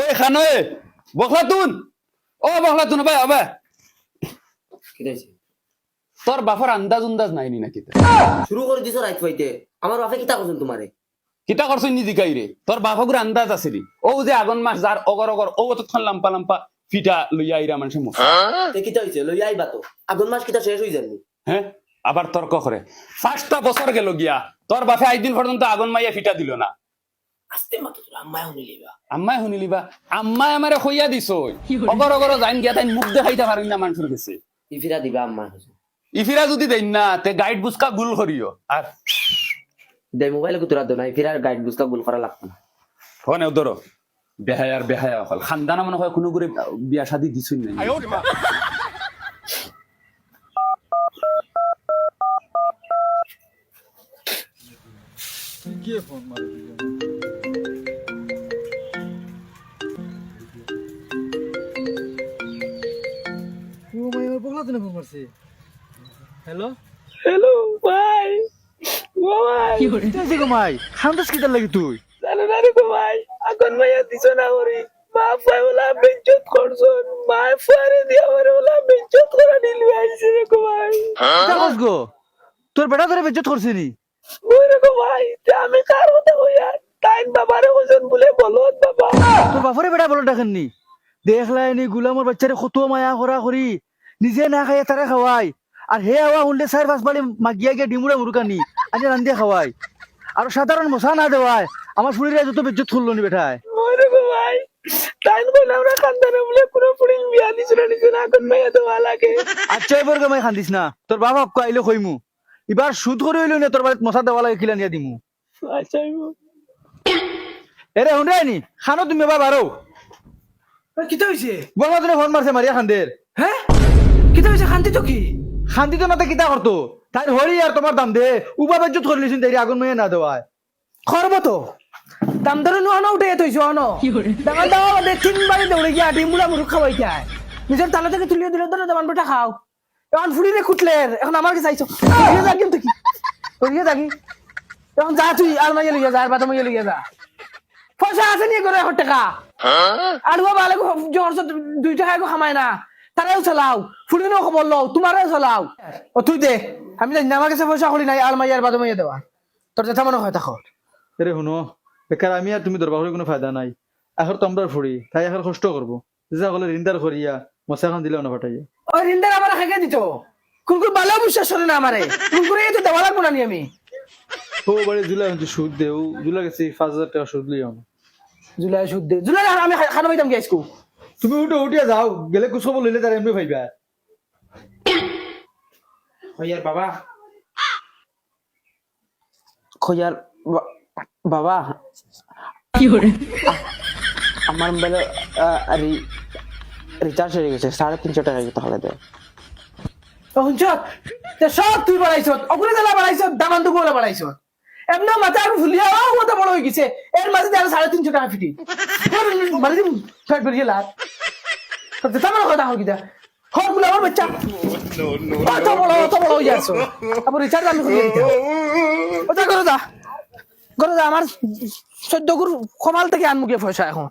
ওই খানয়ে বখলাতুন ও বখলাতুন ভাই আবে কি হইছে তোর বাফার আন্দাজ উন্দাজ নাই নি নাকি শুরু করে দিছো রাইত পাইতে আমার বাপে কিতা করছেন তোমারে কিতা করছই নি দিকাই রে তোর বাফাগুর আন্দাজ আছে রে ও যে আগুন মাস যার অগর অগর ও ততক্ষণ লাম্পা লাম্পা ফিটা লইয়া আইরা মানুষের মুখ তে কিতা হইছে লই আইবা তো আগুন মাস কিতা শেষ হই যায়নি হ্যাঁ আবার তর্ক করে 5টা বছর গেল গিয়া তোর বাপে আইদিন পর্যন্ত আগুন মাইয়া ফিটা দিল না আস্তে মাতো তোর আম্মায় শুনিলিবা আম্মাই শুনিলিবা আম্মাই আমারে কইয়া দিছ অগর অগর যাইন গিয়া তাই মুখ দেখাইতে পারিন না মানুষের কাছে ইফিরা দিবা আম্মা ইফিরা যদি দেন না তে গাইড বুসকা গুল করিও আর দে মোবাইলে কুতরা দো না ইফিরার গাইড বুঝতা গুল করা লাগতো না ফোনে ধরো বেহায়ার বেহায়া হল খানদানা মনে হয় কোনো করে বিয়া শাদি দিছুই না কে ফোন মারবি ও ভাই আমার বগলা দিনে ফোন মারছে হ্যালো হ্যালো ভাই ও ভাই কি হইছে গো ভাই খান্দাস কিটা লাগি তুই জানো না রে গো ভাই আগুন মাইয়া দিছো না করি বাপ ভাই ওলা বেজ্জত করছন মা ফারে দিয়া ওরে ওলা বেজ্জত করা দিলি আইছে রে গো ভাই কিটা কস গো তোর বেটা ধরে বেজ্জত করছিস নি ওই রে গো ভাই তে আমি কার কথা কইয়া তাইন বাবারে ওজন বলে বলত বাবা তোর বাপরে বেটা বলো ডাকেন নি দেখলাই নি গুলামর বাচ্চারে কত মায়া করা করি নিজে না খাইয়া তারে খাওয়াই আর হে আওয়া উনলে 4-5 বালি মাগিয়া গিয়া ডিমুড়া মুরুকানি আজ রান্দিয়া খাওয়াই আর সাধারণ মশা না দেওয়ায় আমার শরীরে যত বেজ্জত করলো নি বেটায় ওই রে গো ভাই তাইন বলে আমরা খানদানে বলে পুরো পুরি বিয়া দিছো না আগুন মাইয়া দেওয়া লাগে আচ্ছা এবার গামাই খান্দিস না তোর বাবা আইলে কইমু এবার সুদ করে হইলো না তোর বাড়িতে মশা দেওয়া লাগে কিলা নিয়া দিমু আচ্ছা এরে হুন্ডাই নি খানো তুমি বাবা আরো কিতা হইছে বলমা তুমি ফোন মারছে মারিয়া খান্দের হ্যাঁ কিতা হইছে শান্তি তো কি শান্তি তো মাতে কিতা করতো তাই হরি আর তোমার দাম দে উবা বেজ্জত করে লিছিন তাই আগুন মেয়ে না দেওয়ায় খরব তো দাম ধরে নো আনো উঠে তইছো আনো দাম দাও দে তিনবারে দৌড়ে গিয়া ডিমুলা মুরু খাওয়াই যায় নিজের তালা থেকে তুলিয়ে দিলে ধরে দামান বেটা খাও এখন ফুড়িরে কুটলের এখন আমার কাছে চাইছো করিয়ে যা কিন্তু কি করিয়ে থাকি এখন যা তুই আর মাইয়া লইয়া যা আর বাতা মাইয়া লইয়া যা পয়সা আছে নিয়ে করে 100 টাকা আর বাবা আলে জোর 2 টাকা খামায় না তারাও চালাও ফুড়িনো খবর লও তোমারও চালাও ও তুই দে আমি জানি না আমার কাছে পয়সা করি নাই আর মাইয়ার বাতা মাইয়া দেওয়া তোর যেটা মনে হয় তাকো এরে শুনো বেকার আমি আর তুমি দরবার করে কোনো ফায়দা নাই এখন তো আমরা ফুড়ি তাই এখন কষ্ট করবো যা বলে রিন্দার করিয়া মশা এখন দিলেও না ফাটাইয়া ওই রিন্দার আমার খাইকে দিত কোন কোন ভালো বিশ্বাস করে না আমারে কোন করে তো দেওয়া লাগবো না আমি ও বাড়ি জুলাই সুদ দেও জুলাই গেছি 5,000 টাকা সুদ লিও জুলাই সুদ দে জুলাই আমি খানা পাইতাম গেছকু তুমি উঠিয়া যাও গেলে কুসব লইলে তার এমনি ভাইবা খয়ার বাবা খয়ার বাবা কি করে আমার মোবাইলে রিচার্জ হয়ে গেছে 350 টাকা দিতে হলে দে হুঞ্চত সব তুই বাড়াইছ অপরে জেলা বাড়াইছ দামান তো বলে বাড়াইছ এমন মাথা আর ভুলিয়া ও মতো বড় হয়ে গেছে এর মাঝে আরো 350 টাকা ফিটি মানে ফ্যাট বেরিয়ে লাগ তো তামার কথা হল কিটা হল বলে আমার বাচ্চা অত বড় হয়ে যাচ্ছ আবার রিচার্জ আমি করিয়ে দিতে ওটা করো দা আমার 14 গুর কমাল থেকে আনমুখে পয়সা এখন